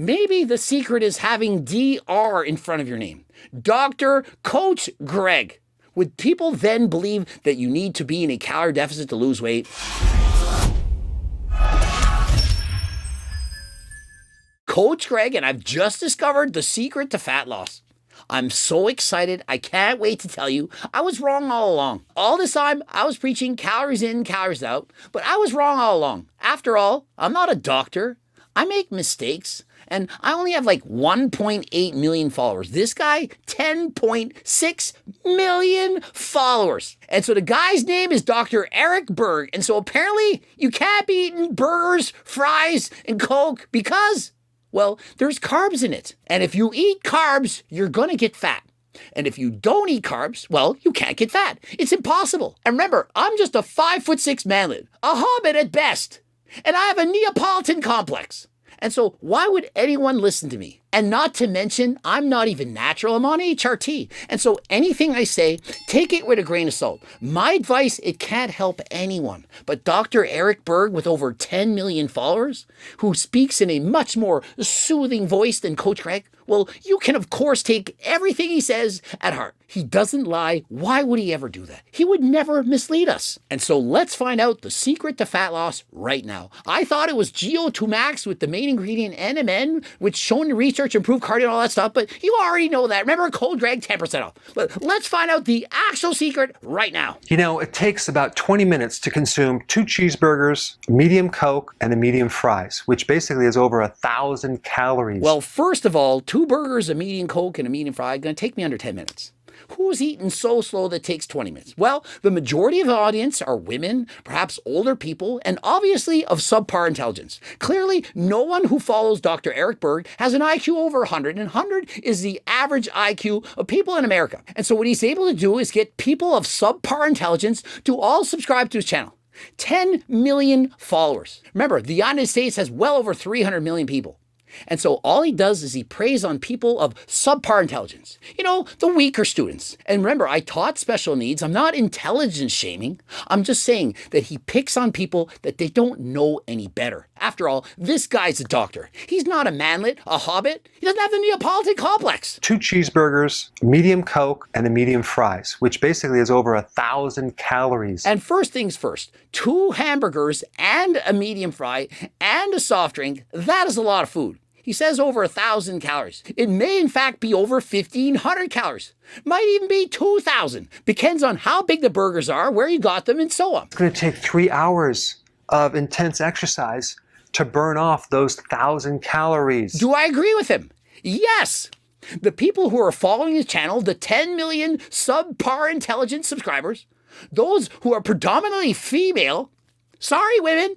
Maybe the secret is having DR in front of your name. Dr. Coach Greg. Would people then believe that you need to be in a calorie deficit to lose weight? Coach Greg, and I've just discovered the secret to fat loss. I'm so excited. I can't wait to tell you. I was wrong all along. All this time, I was preaching calories in, calories out, but I was wrong all along. After all, I'm not a doctor. I make mistakes, and I only have like 1.8 million followers. This guy, 10.6 million followers. And so the guy's name is Dr. Eric Berg. And so apparently you can't be eating burgers, fries, and Coke because, well, there's carbs in it. And if you eat carbs, you're gonna get fat. And if you don't eat carbs, well, you can't get fat. It's impossible. And remember, I'm just a 5'6" manlet, a hobbit at best. And I have a Neapolitan complex. And so why would anyone listen to me? And not to mention, I'm not even natural, I'm on HRT. And so anything I say, take it with a grain of salt. My advice, it can't help anyone. But Dr. Eric Berg, with over 10 million followers, who speaks in a much more soothing voice than Coach Greg, well, you can of course take everything he says at heart. He doesn't lie. Why would he ever do that? He would never mislead us. And so let's find out the secret to fat loss right now. I thought it was GO2 max with the main ingredient NMN, which shown in research improved cardio and all that stuff, but you already know that. Remember, Code Greg, 10% off. But let's find out the actual secret right now. You know, it takes about 20 minutes to consume 2 cheeseburgers, a medium Coke, and a medium fries, which basically is over 1,000 calories. Well, first of all, 2 burgers, a medium Coke, and a medium fry are going to take me under 10 minutes. Who's eating so slow that takes 20 minutes? Well, the majority of the audience are women, perhaps older people, and obviously of subpar intelligence. Clearly, no one who follows Dr. Eric Berg has an IQ over 100, and 100 is the average IQ of people in America. And so what he's able to do is get people of subpar intelligence to all subscribe to his channel. 10 million followers. Remember, the United States has well over 300 million people. And so all he does is he preys on people of subpar intelligence. You know, the weaker students. And remember, I taught special needs. I'm not intelligence shaming. I'm just saying that he picks on people that they don't know any better. After all, this guy's a doctor. He's not a manlet, a hobbit. He doesn't have the Neapolitan complex. 2 cheeseburgers, a medium Coke, and a medium fries, which basically is over 1,000 calories. And first things first, 2 hamburgers and a medium fry and a soft drink, that is a lot of food. He says over 1,000 calories. It may in fact be over 1,500 calories. Might even be 2,000. Depends on how big the burgers are, where you got them, and so on. It's going to take 3 hours of intense exercise to burn off those 1,000 calories. Do I agree with him? Yes. The people who are following his channel, the 10 million subpar intelligent subscribers, those who are predominantly female, sorry women,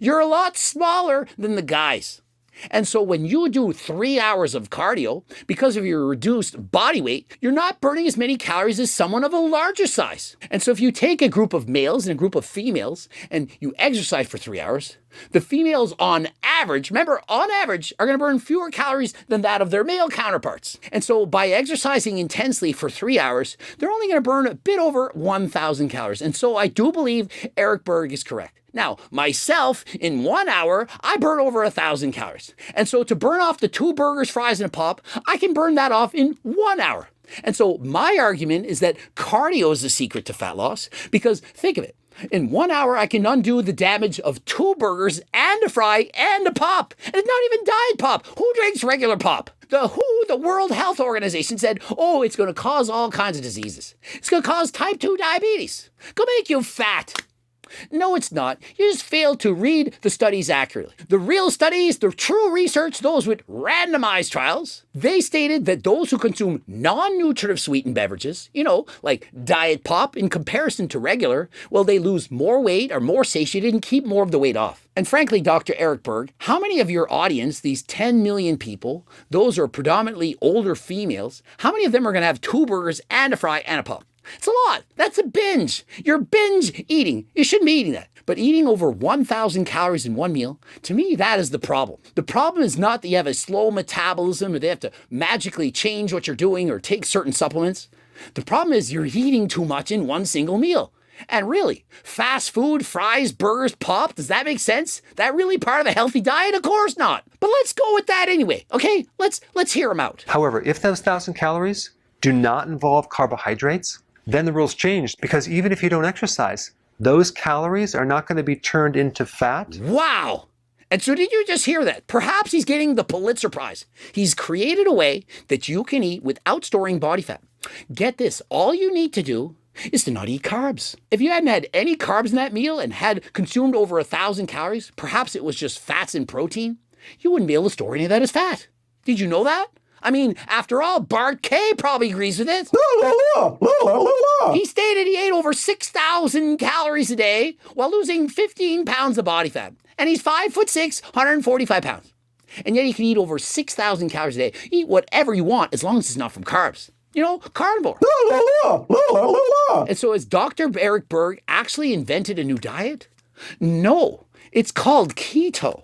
you're a lot smaller than the guys. And so when you do 3 hours of cardio, because of your reduced body weight, you're not burning as many calories as someone of a larger size. And so if you take a group of males and a group of females and you exercise for 3 hours, the females on average, remember, on average, are going to burn fewer calories than that of their male counterparts. And so by exercising intensely for 3 hours, they're only going to burn a bit over 1,000 calories. And so I do believe Eric Berg is correct. Now, myself, in 1 hour, I burn over 1,000 calories. And so to burn off the 2 burgers, fries, and a pop, I can burn that off in 1 hour. And so my argument is that cardio is the secret to fat loss, because think of it. In 1 hour, I can undo the damage of 2 burgers and a fry and a pop. And it's not even diet pop. Who drinks regular pop? The World Health Organization said, oh, it's going to cause all kinds of diseases. It's going to cause type 2 diabetes. Go make you fat. No, it's not. You just failed to read the studies accurately. The real studies, the true research, those with randomized trials, they stated that those who consume non-nutritive sweetened beverages, you know, like diet pop in comparison to regular, well, they lose more weight, are more satiated, and keep more of the weight off. And frankly, Dr. Eric Berg, how many of your audience, these 10 million people, those are predominantly older females, how many of them are going to have 2 burgers and a fry and a pop? It's a lot. That's a binge. You're binge eating. You shouldn't be eating that. But eating over 1,000 calories in one meal, to me, that is the problem. The problem is not that you have a slow metabolism or they have to magically change what you're doing or take certain supplements. The problem is you're eating too much in one single meal. And really, fast food, fries, burgers, pop, does that make sense? That really part of a healthy diet? Of course not. But let's go with that anyway, okay? Let's hear them out. However, if those 1,000 calories do not involve carbohydrates, then the rules change, because even if you don't exercise, those calories are not going to be turned into fat. Wow! And so did you just hear that? Perhaps he's getting the Pulitzer Prize. He's created a way that you can eat without storing body fat. Get this, all you need to do is to not eat carbs. If you hadn't had any carbs in that meal and had consumed over 1,000 calories, perhaps it was just fats and protein, you wouldn't be able to store any of that as fat. Did you know that? I mean, after all, Berg probably agrees with it. He stated he ate over 6,000 calories a day while losing 15 pounds of body fat. And he's 5'6", 145 pounds. And yet he can eat over 6,000 calories a day. Eat whatever you want as long as it's not from carbs. You know, carnivore. And so has Dr. Eric Berg actually invented a new diet? No, it's called keto.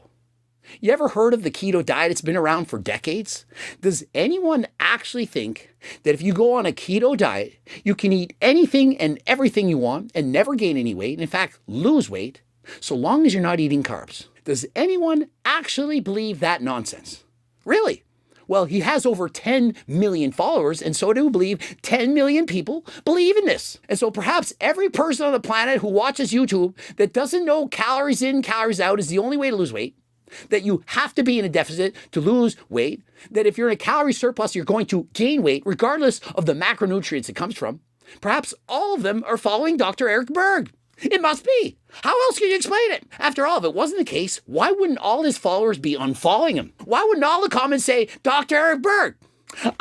You ever heard of the keto diet? It's been around for decades. Does anyone actually think that if you go on a keto diet, you can eat anything and everything you want and never gain any weight, and in fact, lose weight, so long as you're not eating carbs? Does anyone actually believe that nonsense? Really? Well, he has over 10 million followers, and so do believe 10 million people believe in this. And so perhaps every person on the planet who watches YouTube that doesn't know calories in, calories out is the only way to lose weight, that you have to be in a deficit to lose weight, that if you're in a calorie surplus, you're going to gain weight regardless of the macronutrients it comes from. Perhaps all of them are following Dr. Eric Berg. It must be. How else can you explain it? After all, if it wasn't the case, why wouldn't all his followers be unfollowing him? Why wouldn't all the comments say, Dr. Eric Berg,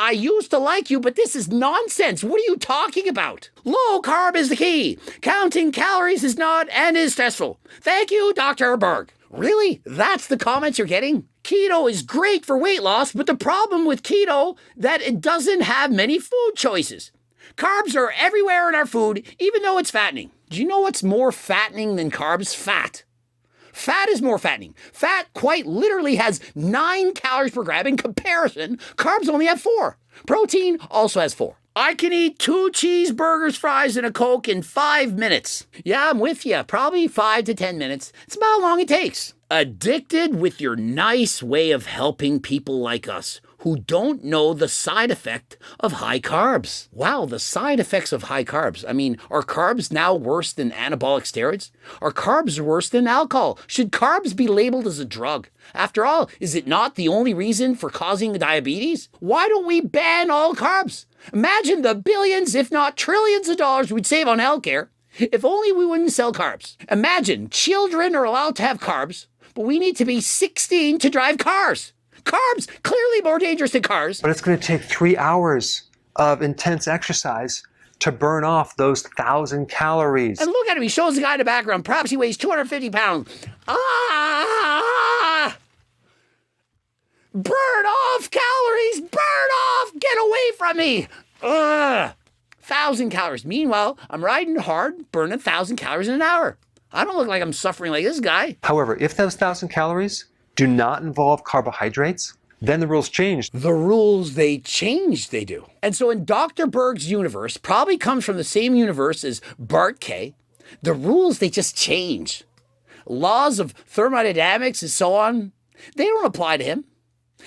I used to like you, but this is nonsense. What are you talking about? Low carb is the key. Counting calories is not and is stressful. Thank you, Dr. Berg. Really? That's the comments you're getting? Keto is great for weight loss, but the problem with keto that it doesn't have many food choices. Carbs are everywhere in our food, even though it's fattening. Do you know what's more fattening than carbs? Fat. Fat is more fattening. Fat quite literally has 9 calories per gram. In comparison, carbs only have 4. Protein also has 4. I can eat 2 cheeseburgers, fries, and a Coke in 5 minutes. Yeah, I'm with you. Probably 5 to 10 minutes. It's about how long it takes. Addicted with your nice way of helping people like us who don't know the side effect of high carbs. Wow, the side effects of high carbs. I mean, are carbs now worse than anabolic steroids? Are carbs worse than alcohol? Should carbs be labeled as a drug? After all, is it not the only reason for causing diabetes? Why don't we ban all carbs? Imagine the billions, if not trillions of dollars we'd save on healthcare if only we wouldn't sell carbs. Imagine children are allowed to have carbs, but we need to be 16 to drive cars. Carbs, clearly more dangerous than cars. But it's going to take 3 hours of intense exercise to burn off those 1,000 calories. And look at him, he shows the guy in the background. Perhaps he weighs 250 pounds. Ah! Burn off calories! Burn off! Get away from me! Ugh! 1,000 calories. Meanwhile, I'm riding hard, burning 1,000 calories in an hour. I don't look like I'm suffering like this guy. However, if those 1,000 calories do not involve carbohydrates, then the rules change. The rules, they change, they do. And so in Dr. Berg's universe, probably comes from the same universe as Bart K, the rules, they just change. Laws of thermodynamics and so on, they don't apply to him.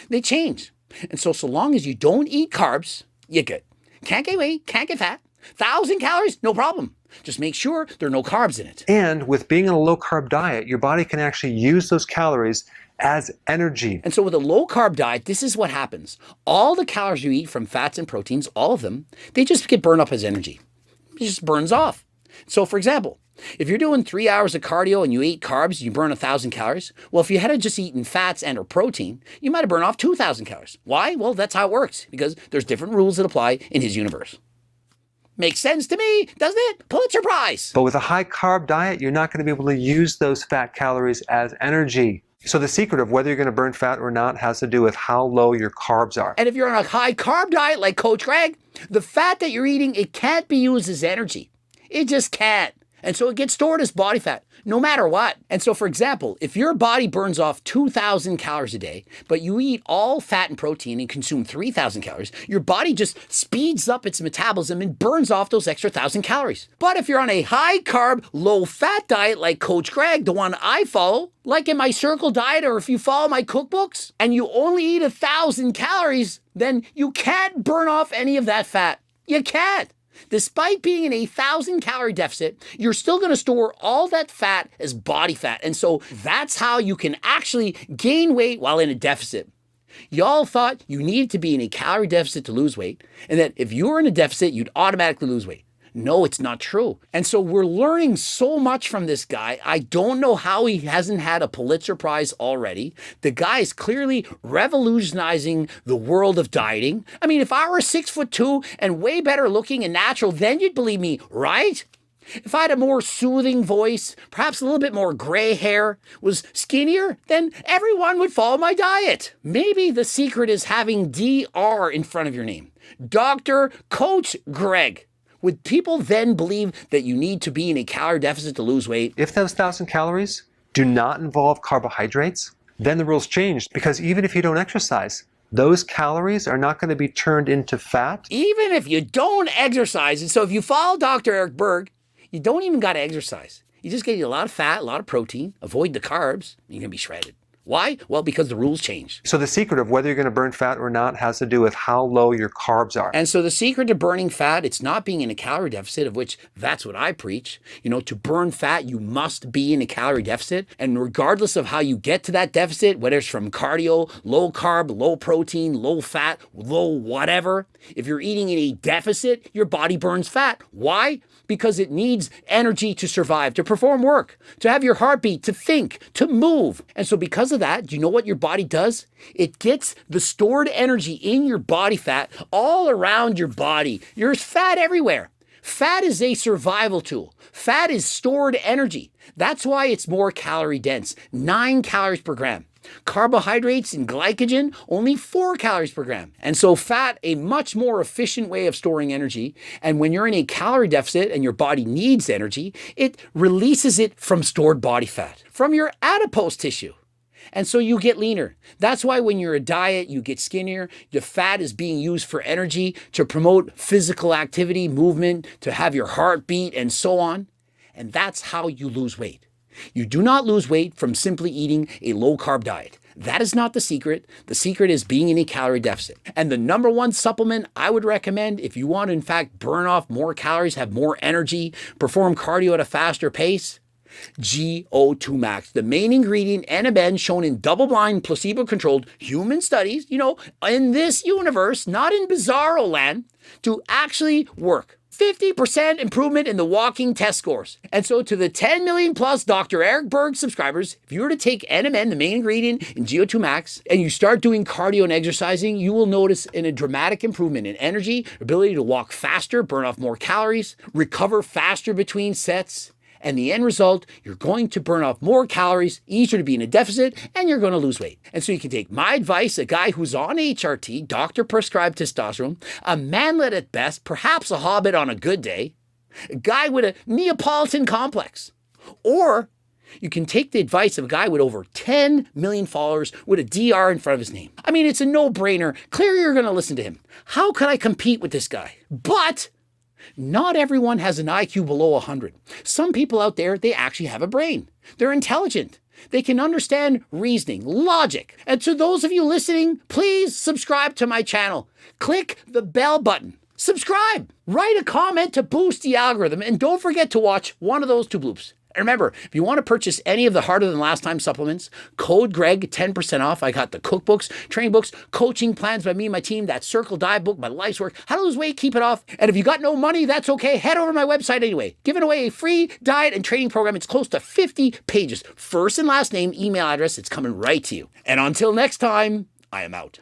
They change. And so long as you don't eat carbs, you're good. Can't get weight, can't get fat. 1,000 calories, no problem. Just make sure there are no carbs in it. And with being on a low-carb diet, your body can actually use those calories as energy. And so with a low-carb diet, this is what happens. All the calories you eat from fats and proteins, all of them, they just get burned up as energy. It just burns off. So for example, if you're doing 3 hours of cardio and you eat carbs, you burn 1,000 calories. Well, if you had just eaten fats and or protein, you might have burned off 2,000 calories. Why? Well, that's how it works, because there's different rules that apply in his universe. Makes sense to me, doesn't it? Pulitzer Prize. But with a high-carb diet, you're not going to be able to use those fat calories as energy. So the secret of whether you're going to burn fat or not has to do with how low your carbs are. And if you're on a high-carb diet like Coach Greg, the fat that you're eating, it can't be used as energy. It just can't. And so it gets stored as body fat, no matter what. And so, for example, if your body burns off 2,000 calories a day, but you eat all fat and protein and consume 3,000 calories, your body just speeds up its metabolism and burns off those extra 1,000 calories. But if you're on a high-carb, low-fat diet like Coach Greg, the one I follow, like in my Circle diet, or if you follow my cookbooks, and you only eat 1,000 calories, then you can't burn off any of that fat. You can't. Despite being in a 1,000-calorie deficit, you're still going to store all that fat as body fat. And so that's how you can actually gain weight while in a deficit. Y'all thought you needed to be in a calorie deficit to lose weight, and that if you were in a deficit, you'd automatically lose weight. No, it's not true. And so we're learning so much from this guy. I don't know how he hasn't had a Pulitzer Prize already. The guy is clearly revolutionizing the world of dieting. I mean, if I were 6'2" and way better looking and natural, then you'd believe me, right? If I had a more soothing voice, perhaps a little bit more gray hair, was skinnier, then everyone would follow my diet. Maybe the secret is having DR in front of your name. Dr. Coach Greg. Would people then believe that you need to be in a calorie deficit to lose weight? If those 1,000 calories do not involve carbohydrates, then the rules change, because even if you don't exercise, those calories are not going to be turned into fat. Even if you don't exercise, and so if you follow Dr. Berg, you don't even got to exercise. You just get a lot of fat, a lot of protein, avoid the carbs, you're going to be shredded. Why? Well, because the rules change. So the secret of whether you're going to burn fat or not has to do with how low your carbs are. And so the secret to burning fat, it's not being in a calorie deficit, of which that's what I preach. You know, to burn fat, you must be in a calorie deficit. And regardless of how you get to that deficit, whether it's from cardio, low carb, low protein, low fat, low whatever, if you're eating in a deficit, your body burns fat. Why? Because it needs energy to survive, to perform work, to have your heartbeat, to think, to move. And so because of that, do you know what your body does? It gets the stored energy in your body fat all around your body. There's fat everywhere. Fat is a survival tool. Fat is stored energy. That's why it's more calorie dense, 9 calories per gram. Carbohydrates and glycogen, only 4 calories per gram. And so fat, a much more efficient way of storing energy. And when you're in a calorie deficit and your body needs energy, it releases it from stored body fat, from your adipose tissue. And so you get leaner. That's why when you're a diet, you get skinnier. The fat is being used for energy, to promote physical activity, movement, to have your heart beat, and so on. And that's how you lose weight. You do not lose weight from simply eating a low-carb diet. That is not the secret. The secret is being in a calorie deficit. And the number one supplement I would recommend if you want to, in fact, burn off more calories, have more energy, perform cardio at a faster pace, GO2 Max, the main ingredient NMN shown in double-blind, placebo-controlled human studies, in this universe, not in bizarro land, to actually work. 50% improvement in the walking test scores. And so to the 10 million plus Dr. Eric Berg subscribers, if you were to take NMN, the main ingredient in GO2 Max, and you start doing cardio and exercising, you will notice a dramatic improvement in energy, ability to walk faster, burn off more calories, recover faster between sets. And the end result, you're going to burn off more calories, easier to be in a deficit, and you're going to lose weight. And so you can take my advice, a guy who's on HRT, doctor-prescribed testosterone, a manlet at best, perhaps a hobbit on a good day, a guy with a Neapolitan complex. Or you can take the advice of a guy with over 10 million followers with a DR in front of his name. I mean, it's a no-brainer. Clearly you're going to listen to him. How could I compete with this guy? But not everyone has an IQ below 100. Some people out there, they actually have a brain. They're intelligent. They can understand reasoning, logic. And to those of you listening, please subscribe to my channel. Click the bell button. Subscribe. Write a comment to boost the algorithm. And don't forget to watch one of those 2 bloops. And remember, if you want to purchase any of the Harder Than Last Time supplements, code Greg, 10% off. I got the cookbooks, training books, coaching plans by me and my team, that Circle Diet book, my life's work, how to lose weight, keep it off. And if you got no money, that's okay. Head over to my website anyway. Giving away a free diet and training program. It's close to 50 pages. First and last name, email address. It's coming right to you. And until next time, I am out.